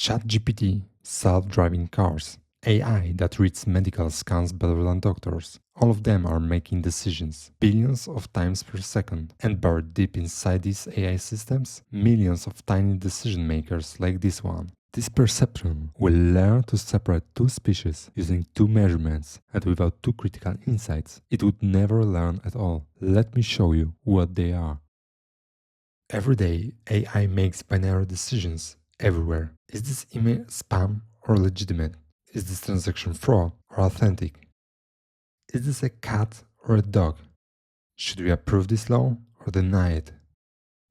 ChatGPT, self-driving cars, AI that reads medical scans better than doctors. All of them are making decisions billions of times per second. And buried deep inside these AI systems, millions of tiny decision makers like this one. This Perceptron will learn to separate two species using two measurements, and without two critical insights, it would never learn at all. Let me show you what they are. Every day, AI makes binary decisions everywhere. Is this email spam or legitimate? Is this transaction fraud or authentic? Is this a cat or a dog? Should we approve this law or deny it?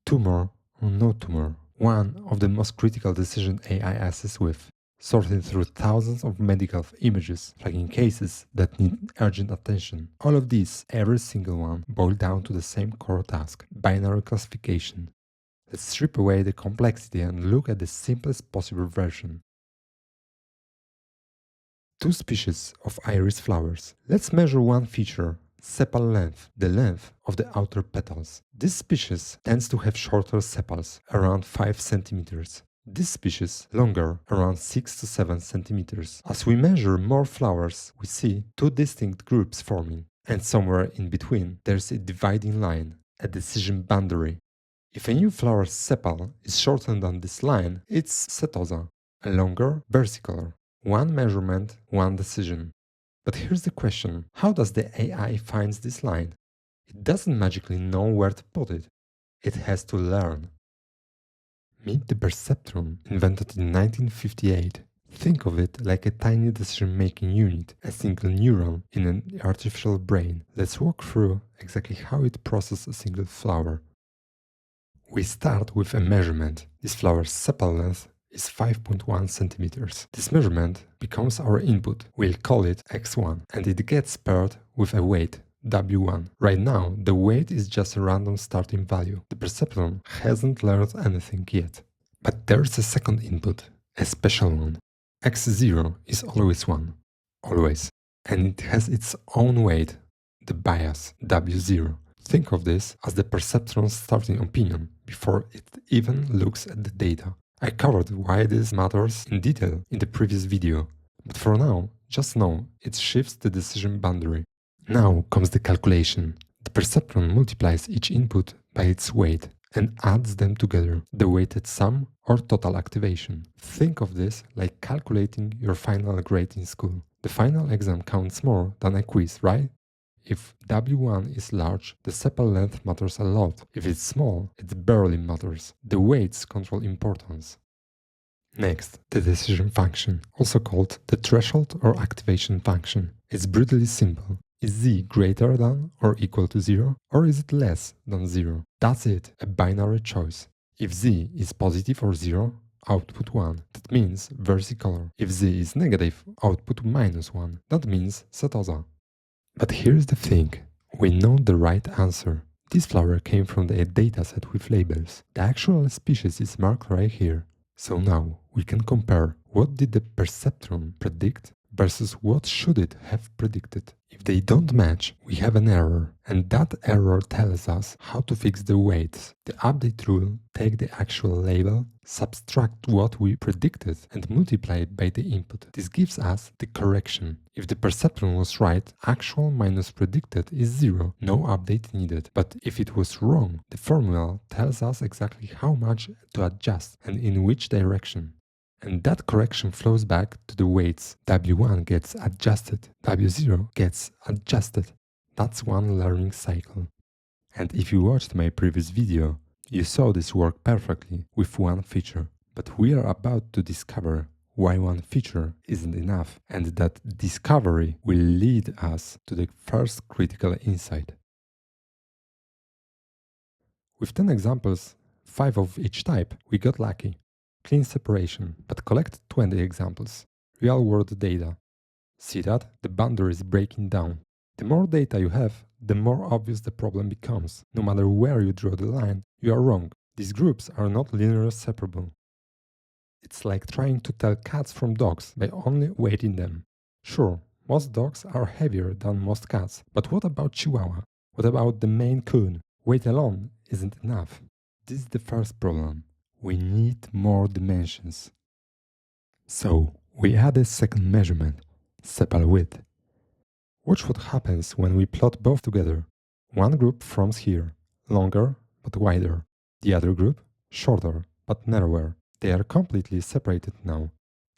Tumor or no tumor? One of the most critical decisions AI assists with, sorting through thousands of medical images, flagging cases that need urgent attention. All of these, every single one, boil down to the same core task, binary classification. Let's strip away the complexity and look at the simplest possible version. Two species of iris flowers. Let's measure one feature, sepal length, the length of the outer petals. This species tends to have shorter sepals, around 5 cm. This species longer, around 6 to 7 cm. As we measure more flowers, we see two distinct groups forming, and somewhere in between there's a dividing line, a decision boundary. If a new flower's sepal is shorter than this line, it's setosa, a longer versicolor. One measurement, one decision. But here's the question, how does the AI find this line? It doesn't magically know where to put it. It has to learn. Meet the Perceptron, invented in 1958. Think of it like a tiny decision-making unit, a single neuron in an artificial brain. Let's walk through exactly how it processes a single flower. We start with a measurement. This flower's sepal length is 5.1 cm. This measurement becomes our input. We'll call it x1, and it gets paired with a weight, w1. Right now, the weight is just a random starting value. The Perceptron hasn't learned anything yet. But there's a second input, a special one. x0 is always 1, always. And it has its own weight, the bias, w0. Think of this as the Perceptron's starting opinion before it even looks at the data. I covered why this matters in detail in the previous video, but for now, just know it shifts the decision boundary. Now comes the calculation. The Perceptron multiplies each input by its weight and adds them together, the weighted sum or total activation. Think of this like calculating your final grade in school. The final exam counts more than a quiz, right? If W1 is large, the sepal length matters a lot. If it's small, it barely matters. The weights control importance. Next, the decision function, also called the threshold or activation function. It's brutally simple. Is z greater than or equal to 0, or is it less than 0? That's it, a binary choice. If z is positive or 0, output 1. That means versicolor. If z is negative, output -1. That means setosa. But here's the thing, we know the right answer. This flower came from the dataset with labels. The actual species is marked right here. So now we can compare what did the Perceptron predict versus what should it have predicted. If they don't match, we have an error, and that error tells us how to fix the weights. The update rule takes the actual label, subtract what we predicted, and multiply it by the input. This gives us the correction. If the Perceptron was right, actual minus predicted is 0, no update needed. But if it was wrong, the formula tells us exactly how much to adjust and in which direction. And that correction flows back to the weights. W1 gets adjusted, W0 gets adjusted. That's one learning cycle. And if you watched my previous video, you saw this work perfectly with one feature. But we are about to discover why one feature isn't enough, and that discovery will lead us to the first critical insight. With 10 examples, 5 of each type, we got lucky. Clean separation, but collect 20 examples. Real-world data. See that? The boundary is breaking down. The more data you have, the more obvious the problem becomes. No matter where you draw the line, you are wrong. These groups are not linearly separable. It's like trying to tell cats from dogs by only weighting them. Sure, most dogs are heavier than most cats, but what about Chihuahua? What about the Maine Coon? Weight alone isn't enough. This is the first problem. We need more dimensions. So we add a second measurement, sepal width. Watch what happens when we plot both together. One group forms here, longer but wider. The other group, shorter but narrower. They are completely separated now.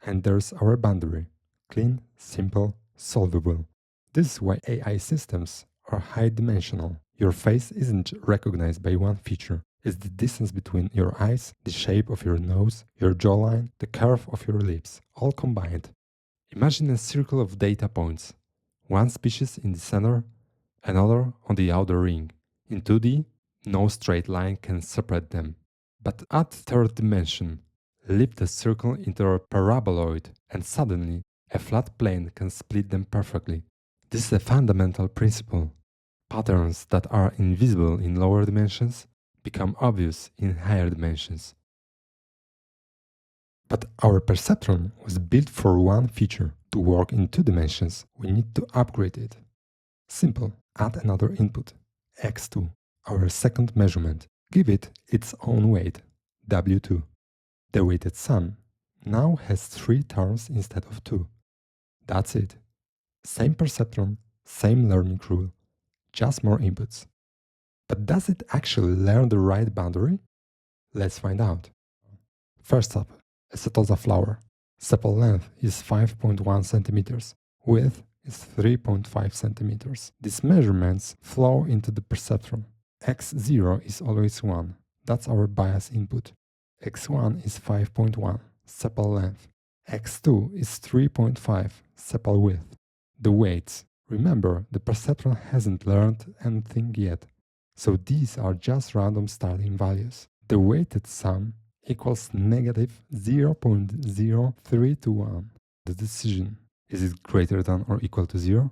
And there's our boundary. Clean, simple, solvable. This is why AI systems are high-dimensional. Your face isn't recognized by one feature. It's the distance between your eyes, the shape of your nose, your jawline, the curve of your lips, all combined. Imagine a circle of data points. One species in the center, another on the outer ring. In 2D, no straight line can separate them. But add third dimension, lift the circle into a paraboloid, and suddenly a flat plane can split them perfectly. This is a fundamental principle. Patterns that are invisible in lower dimensions become obvious in higher dimensions. But our perceptron was built for one feature. To work in 2 dimensions, we need to upgrade it. Simple. Add another input, x2, our second measurement. Give it its own weight, w2. The weighted sum now has 3 terms instead of 2. That's it. Same perceptron, same learning rule, just more inputs. But does it actually learn the right boundary? Let's find out. First up, a setosa flower. Sepal length is 5.1 centimeters, width is 3.5 centimeters. These measurements flow into the perceptron. x0 is always 1, that's our bias input. x1 is 5.1, sepal length. x2 is 3.5, sepal width. The weights. Remember, the perceptron hasn't learned anything yet, so these are just random starting values. The weighted sum equals negative 0.0321. The decision, is it greater than or equal to 0?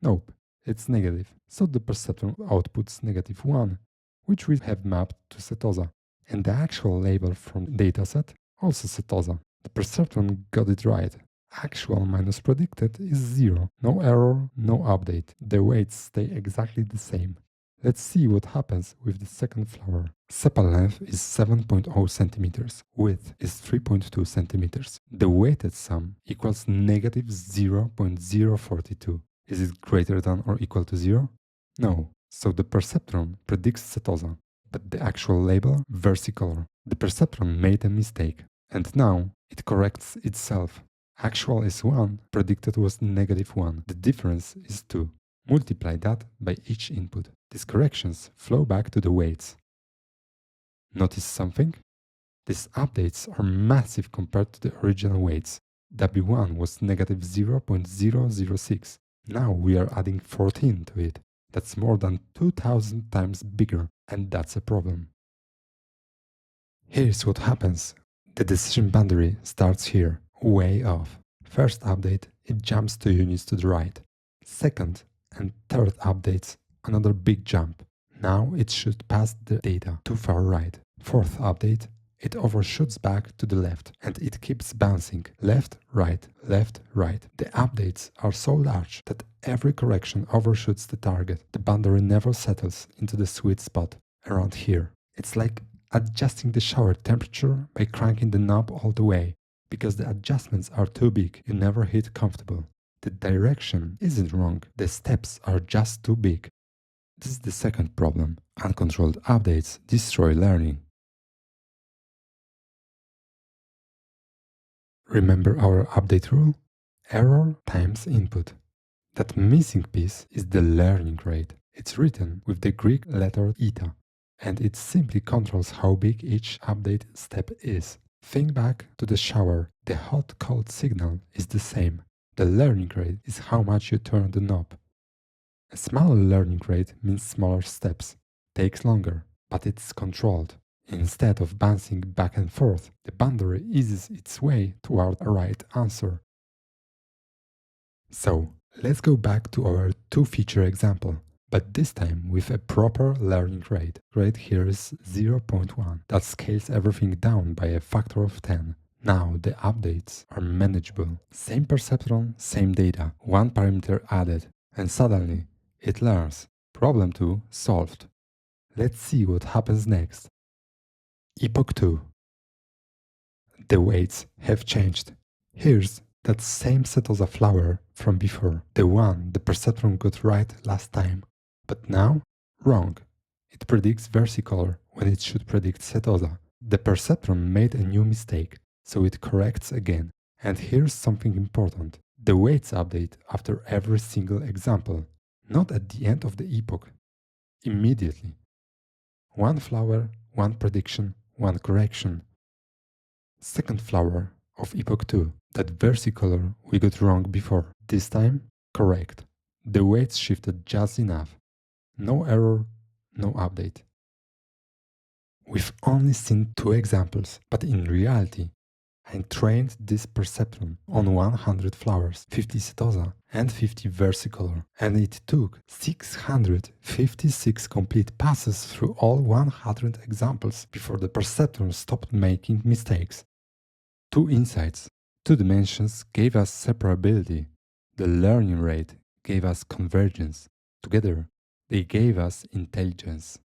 Nope, it's negative, so the perceptron outputs negative 1, which we have mapped to setosa. And the actual label from the dataset, also setosa. The perceptron got it right. Actual minus predicted is 0. No error, no update. The weights stay exactly the same. Let's see what happens with the second flower. Sepal length is 7.0 centimeters, width is 3.2 centimeters. The weighted sum equals negative 0.042. Is it greater than or equal to 0? No, so the perceptron predicts setosa, but the actual label versicolor. The perceptron made a mistake, and now it corrects itself. Actual is 1, predicted was negative 1. The difference is 2. Multiply that by each input. These corrections flow back to the weights. Notice something? These updates are massive compared to the original weights. W1 was negative 0.006. Now we are adding 14 to it. That's more than 2000 times bigger, and that's a problem. Here's what happens. The decision boundary starts here, way off. First update, it jumps 2 units to the right. Second and third updates, another big jump. Now it should pass the data too far right. Fourth update, it overshoots back to the left and it keeps bouncing left, right, left, right. The updates are so large that every correction overshoots the target. The boundary never settles into the sweet spot around here. It's like adjusting the shower temperature by cranking the knob all the way. Because the adjustments are too big, you never hit comfortable. The direction isn't wrong, the steps are just too big. This is the second problem. Uncontrolled updates destroy learning. Remember our update rule? Error times input. That missing piece is the learning rate. It's written with the Greek letter eta, and it simply controls how big each update step is. Think back to the shower. The hot-cold signal is the same. The learning rate is how much you turn the knob. A smaller learning rate means smaller steps, takes longer, but it's controlled. Instead of bouncing back and forth, the boundary eases its way toward a right answer. So, let's go back to our 2-feature example, but this time with a proper learning rate. Rate here is 0.1. That scales everything down by a factor of 10. Now the updates are manageable. Same perceptron, same data, 1 parameter added, and suddenly it learns. Problem 2 solved. Let's see what happens next. Epoch 2. The weights have changed. Here's that same setosa flower from before, the one the perceptron got right last time, but now wrong. It predicts versicolor when it should predict setosa. The perceptron made a new mistake, so it corrects again. And here's something important. The weights update after every single example, not at the end of the epoch. Immediately. One flower, one prediction, one correction. Second flower of epoch 2, that versicolor we got wrong before. This time, correct. The weights shifted just enough. No error, no update. We've only seen 2 examples, but in reality, I trained this perceptron on 100 flowers, 50 setosa and 50 versicolor, and it took 656 complete passes through all 100 examples before the perceptron stopped making mistakes. 2 insights. 2 dimensions gave us separability. The learning rate gave us convergence. Together, they gave us intelligence.